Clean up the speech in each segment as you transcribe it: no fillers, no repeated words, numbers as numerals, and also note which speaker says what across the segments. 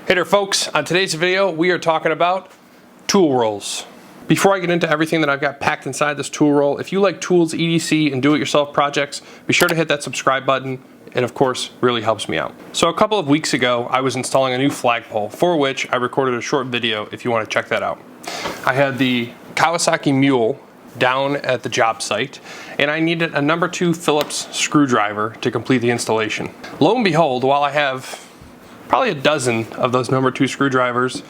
Speaker 1: Hey there folks, on today's video we are talking about tool rolls. Before I get into everything that I've got packed inside this tool roll, if you like tools, EDC, and do-it-yourself projects, be sure to hit that subscribe button. It of course really helps me out. So a couple of weeks ago I was installing a new flagpole, for which I recorded a short video if you want to check that out. I had the Kawasaki Mule down at the job site, and I needed a number 2 Phillips screwdriver to complete the installation. Lo and behold, while I have probably a dozen of those number 2 screwdrivers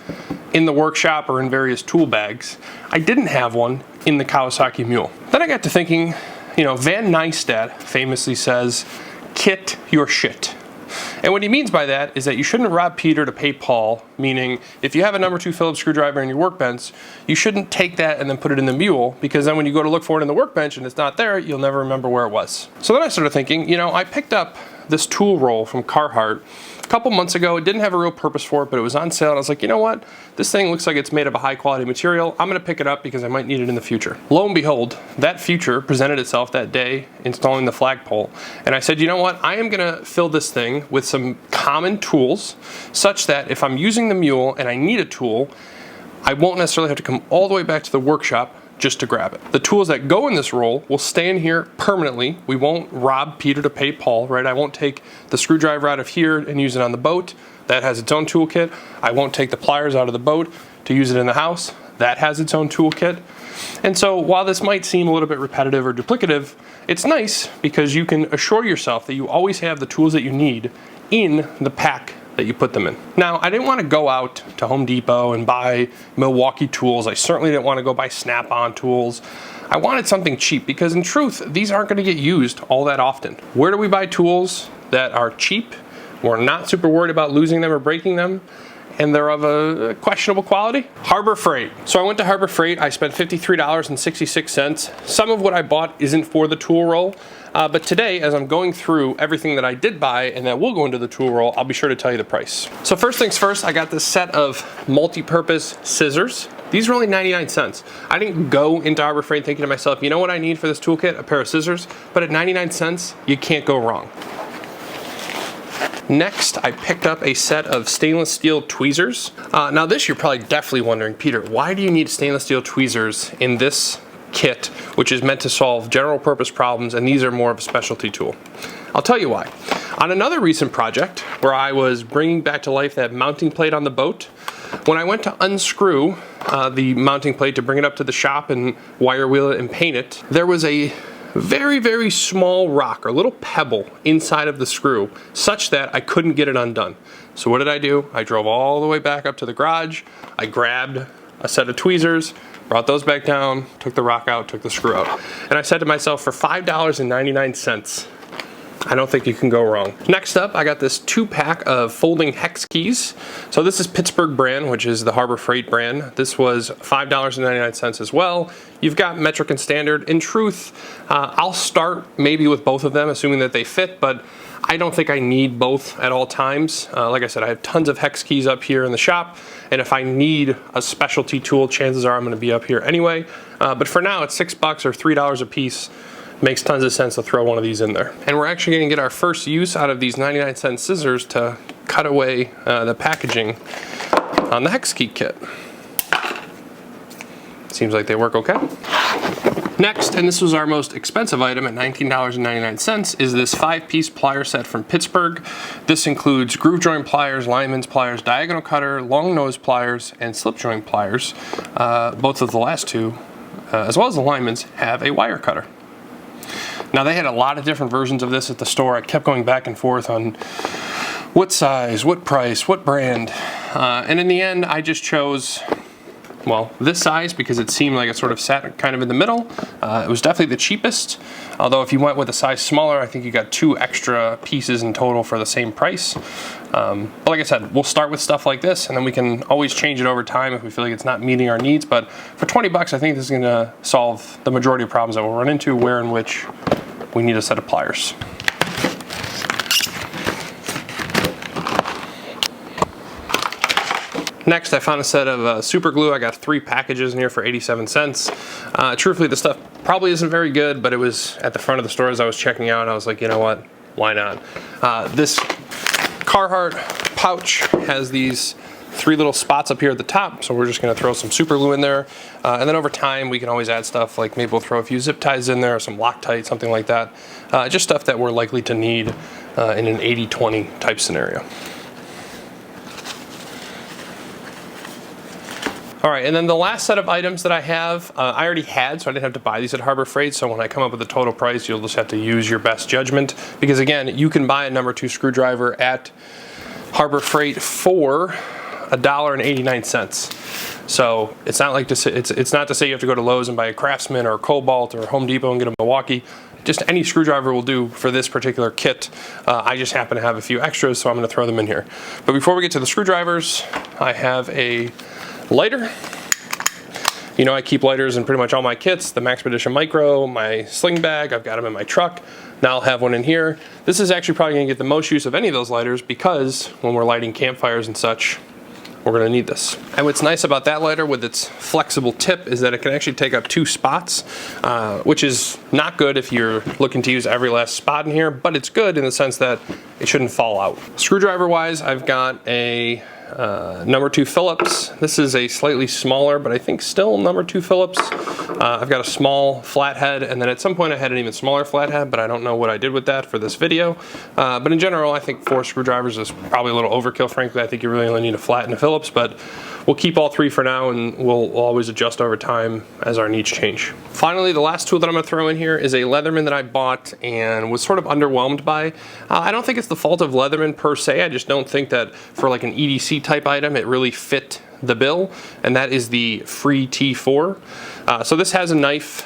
Speaker 1: in the workshop or in various tool bags, I didn't have one in the Kawasaki Mule. Then I got to thinking, Van Neistat famously says, kit your shit. And what he means by that is that you shouldn't rob Peter to pay Paul, meaning if you have a number 2 Phillips screwdriver in your workbench, you shouldn't take that and then put it in the Mule, because then when you go to look for it in the workbench and it's not there, you'll never remember where it was. So then I started thinking, I picked up this tool roll from Carhartt a couple months ago. It didn't have a real purpose for it, but it was on sale, and I was like, you know what? This thing looks like it's made of a high quality material. I'm gonna pick it up because I might need it in the future. Lo and behold, that future presented itself that day installing the flagpole. And I said, you know what? I am gonna fill this thing with some common tools such that if I'm using the Mule and I need a tool, I won't necessarily have to come all the way back to the workshop just to grab it. The tools that go in this roll will stay in here permanently. We won't rob Peter to pay Paul, right? I won't take the screwdriver out of here and use it on the boat. That has its own toolkit. I won't take the pliers out of the boat to use it in the house. That has its own toolkit. And so while this might seem a little bit repetitive or duplicative, it's nice because you can assure yourself that you always have the tools that you need in the pack that you put them in. Now, I didn't want to go out to Home Depot and buy Milwaukee tools. I certainly didn't want to go buy Snap-on tools. I wanted something cheap because in truth, these aren't going to get used all that often. Where do we buy tools that are cheap? We're not super worried about losing them or breaking them, and they're of a questionable quality? Harbor Freight. So I went to Harbor Freight. I spent $53.66. Some of what I bought isn't for the tool roll, but today, as I'm going through everything that I did buy and that will go into the tool roll, I'll be sure to tell you the price. So first things first, I got this set of multi-purpose scissors. These are only 99 cents. I didn't go into Harbor Freight thinking to myself, you know what I need for this toolkit? A pair of scissors. But at 99 cents, you can't go wrong. Next, I picked up a set of stainless steel tweezers. Now this, you're probably definitely wondering, Peter, why do you need stainless steel tweezers in this kit, which is meant to solve general purpose problems, and these are more of a specialty tool? I'll tell you why. On another recent project where I was bringing back to life that mounting plate on the boat, when I went to unscrew the mounting plate to bring it up to the shop and wire wheel it and paint it, there was a very, very small rock or little pebble inside of the screw such that I couldn't get it undone. So what did I do? I drove all the way back up to the garage. I grabbed a set of tweezers, brought those back down, took the rock out, took the screw out. And I said to myself, for $5.99, I don't think you can go wrong. Next up, I got this 2-pack of folding hex keys. So this is Pittsburgh brand, which is the Harbor Freight brand. This was $5.99 as well. You've got metric and standard. In truth, I'll start maybe with both of them, assuming that they fit, but I don't think I need both at all times. Like I said, I have tons of hex keys up here in the shop, and if I need a specialty tool, chances are I'm gonna be up here anyway. But for now, it's $6 or $3 a piece. Makes tons of sense to throw one of these in there. And we're actually gonna get our first use out of these 99-cent scissors to cut away the packaging on the hex key kit. Seems like they work okay. Next, and this was our most expensive item at $19.99, is this 5-piece plier set from Pittsburgh. This includes groove joint pliers, lineman's pliers, diagonal cutter, long nose pliers, and slip joint pliers. Both of the last two, as well as the lineman's, have a wire cutter. Now they had a lot of different versions of this at the store. I kept going back and forth on what size, what price, what brand, and in the end I just chose, well, this size because it seemed like it sort of sat kind of in the middle. It was definitely the cheapest, although if you went with a size smaller, I think you got 2 extra pieces in total for the same price. But like I said, we'll start with stuff like this, and then we can always change it over time if we feel like it's not meeting our needs. But for 20 bucks, I think this is gonna solve the majority of problems that we'll run into where in which we need a set of pliers. Next, I found a set of super glue. I got 3 packages in here for 87 cents. Truthfully, the stuff probably isn't very good, but it was at the front of the store as I was checking out, and I was like, you know what, why not? This Carhartt pouch has these 3 little spots up here at the top, so we're just going to throw some super glue in there. And then over time, we can always add stuff, like maybe we'll throw a few zip ties in there, or some Loctite, something like that. Just stuff that we're likely to need in an 80-20 type scenario. All right, and then the last set of items that I have, I already had, so I didn't have to buy these at Harbor Freight. So when I come up with the total price, you'll just have to use your best judgment. Because again, you can buy a number 2 screwdriver at Harbor Freight for $1.89. So it's not like it's not to say you have to go to Lowe's and buy a Craftsman or a Cobalt or Home Depot and get a Milwaukee. Just any screwdriver will do for this particular kit. I just happen to have a few extras, so I'm going to throw them in here. But before we get to the screwdrivers, I have a lighter. You know, I keep lighters in pretty much all my kits. The Maxpedition Micro, my sling bag, I've got them in my truck. Now I'll have one in here. This is actually probably going to get the most use of any of those lighters, because when we're lighting campfires and such, we're going to need this. And what's nice about that lighter with its flexible tip is that it can actually take up 2 spots, which is not good if you're looking to use every last spot in here, but it's good in the sense that it shouldn't fall out. Screwdriver wise, I've got a number 2 Phillips. This is a slightly smaller, but I think still number 2 Phillips. I've got a small flathead, and then at some point I had an even smaller flathead, but I don't know what I did with that for this video. But in general, I think 4 screwdrivers is probably a little overkill, frankly. I think you really only need a flat and a Phillips, but we'll keep all 3 for now, and we'll always adjust over time as our needs change. Finally, the last tool that I'm going to throw in here is a Leatherman that I bought and was sort of underwhelmed by. I don't think it's the fault of Leatherman per se. I just don't think that for like an EDC type item it really fit the bill, and that is the Free T4. So this has a knife,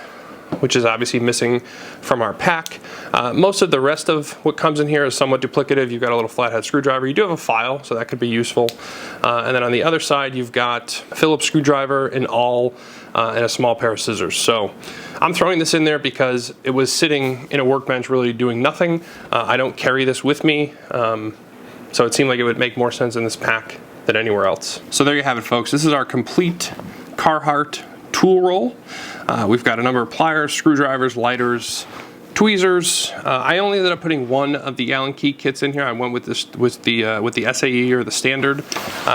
Speaker 1: which is obviously missing from our pack. Most of the rest of what comes in here is somewhat duplicative. You've got a little flathead screwdriver. You do have a file, so that could be useful. And then on the other side, you've got a Phillips screwdriver, an awl, and a small pair of scissors. So I'm throwing this in there because it was sitting in a workbench really doing nothing. I don't carry this with me, so it seemed like it would make more sense in this pack than anywhere else. So there you have it, folks. This is our complete Carhartt Tool Roll. We've got a number of pliers, screwdrivers, lighters, tweezers. I only ended up putting one of the Allen key kits in here. I went with this with the SAE or the standard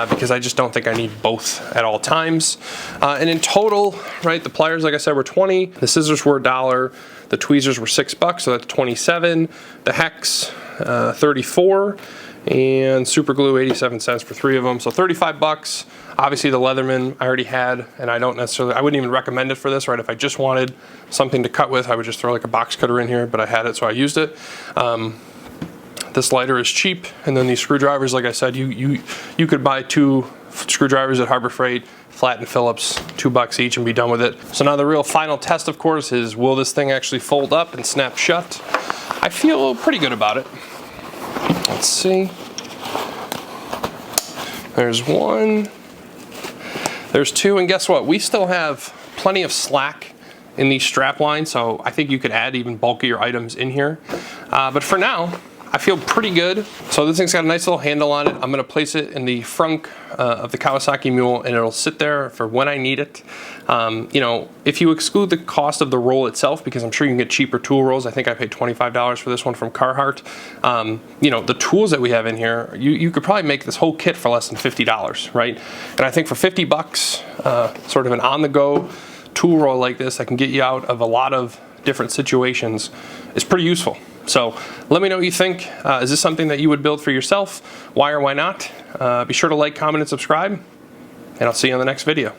Speaker 1: because I just don't think I need both at all times. And in total, right, the pliers, like I said, were 20. The scissors were $1. The tweezers were $6, so that's 27. The hex, 34. And super glue, 87 cents for 3 of them, so 35 bucks. Obviously the Leatherman I already had, and I wouldn't even recommend it for this, right? If I just wanted something to cut with, I would just throw like a box cutter in here, but I had it, so I used it. This lighter is cheap, and then these screwdrivers, like I said, you could buy 2 screwdrivers at Harbor Freight, flat and Phillips, $2 each, and be done with it. So now the real final test, of course, is will this thing actually fold up and snap shut? I feel pretty good about it. Let's see. There's 1. There's 2, and guess what? We still have plenty of slack in these strap lines, so I think you could add even bulkier items in here. But for now, I feel pretty good. So this thing's got a nice little handle on it. I'm going to place it in the frunk of the Kawasaki Mule, and it'll sit there for when I need it. You know, if you exclude the cost of the roll itself, because I'm sure you can get cheaper tool rolls. I think I paid $25 for this one from Carhartt. You know, the tools that we have in here, you could probably make this whole kit for less than $50, right? And I think for 50 bucks, sort of an on-the-go tool roll like this that can get you out of a lot of different situations is pretty useful. So let me know what you think. Is this something that you would build for yourself? Why or why not? Be sure to like, comment, and subscribe, and I'll see you on the next video.